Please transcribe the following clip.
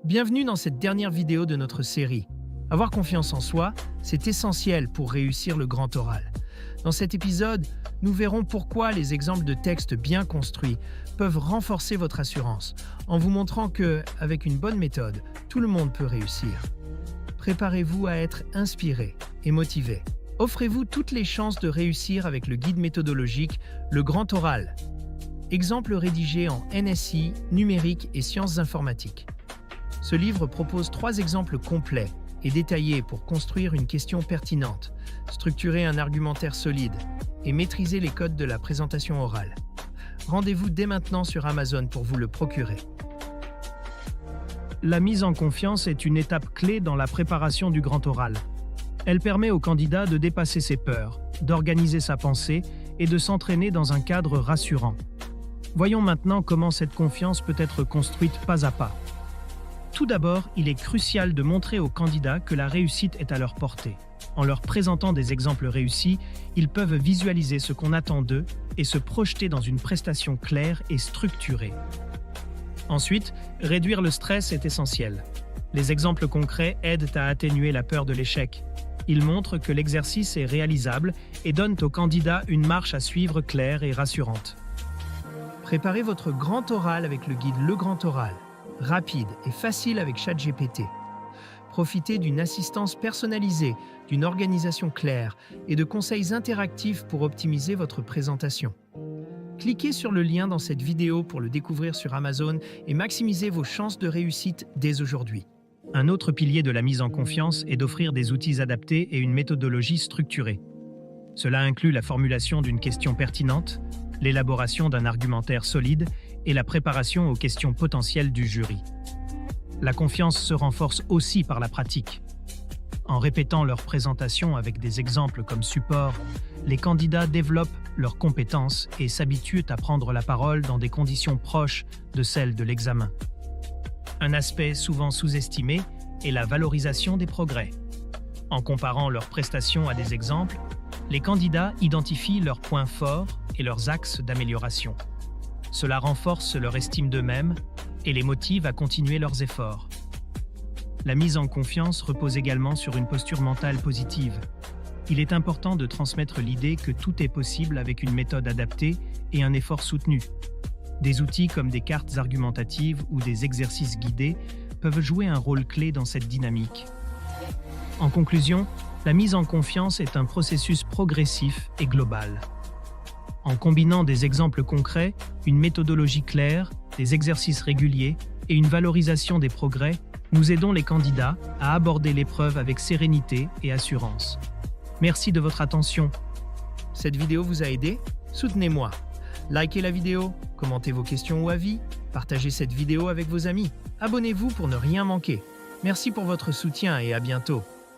Bienvenue dans cette dernière vidéo de notre série. Avoir confiance en soi, c'est essentiel pour réussir le grand oral. Dans cet épisode, nous verrons pourquoi les exemples de textes bien construits peuvent renforcer votre assurance, en vous montrant que, avec une bonne méthode, tout le monde peut réussir. Préparez-vous à être inspiré et motivé. Offrez-vous toutes les chances de réussir avec le guide méthodologique Le Grand Oral. Exemple rédigé en NSI, numérique et sciences informatiques. Ce livre propose 3 exemples complets et détaillés pour construire une question pertinente, structurer un argumentaire solide et maîtriser les codes de la présentation orale. Rendez-vous dès maintenant sur Amazon pour vous le procurer. La mise en confiance est une étape clé dans la préparation du grand oral. Elle permet au candidat de dépasser ses peurs, d'organiser sa pensée et de s'entraîner dans un cadre rassurant. Voyons maintenant comment cette confiance peut être construite pas à pas. Tout d'abord, il est crucial de montrer aux candidats que la réussite est à leur portée. En leur présentant des exemples réussis, ils peuvent visualiser ce qu'on attend d'eux et se projeter dans une prestation claire et structurée. Ensuite, réduire le stress est essentiel. Les exemples concrets aident à atténuer la peur de l'échec. Ils montrent que l'exercice est réalisable et donnent aux candidats une marche à suivre claire et rassurante. Préparez votre grand oral avec le guide Le Grand Oral, rapide et facile avec ChatGPT. Profitez d'une assistance personnalisée, d'une organisation claire et de conseils interactifs pour optimiser votre présentation. Cliquez sur le lien dans cette vidéo pour le découvrir sur Amazon et maximisez vos chances de réussite dès aujourd'hui. Un autre pilier de la mise en confiance est d'offrir des outils adaptés et une méthodologie structurée. Cela inclut la formulation d'une question pertinente, l'élaboration d'un argumentaire solide et la préparation aux questions potentielles du jury. La confiance se renforce aussi par la pratique. En répétant leur présentation avec des exemples comme support, les candidats développent leurs compétences et s'habituent à prendre la parole dans des conditions proches de celles de l'examen. Un aspect souvent sous-estimé est la valorisation des progrès. En comparant leurs prestations à des exemples, les candidats identifient leurs points forts et leurs axes d'amélioration. Cela renforce leur estime d'eux-mêmes et les motive à continuer leurs efforts. La mise en confiance repose également sur une posture mentale positive. Il est important de transmettre l'idée que tout est possible avec une méthode adaptée et un effort soutenu. Des outils comme des cartes argumentatives ou des exercices guidés peuvent jouer un rôle clé dans cette dynamique. En conclusion, la mise en confiance est un processus progressif et global. En combinant des exemples concrets, une méthodologie claire, des exercices réguliers et une valorisation des progrès, nous aidons les candidats à aborder l'épreuve avec sérénité et assurance. Merci de votre attention. Cette vidéo vous a aidé? Soutenez-moi. Likez la vidéo, commentez vos questions ou avis, partagez cette vidéo avec vos amis. Abonnez-vous pour ne rien manquer. Merci pour votre soutien et à bientôt.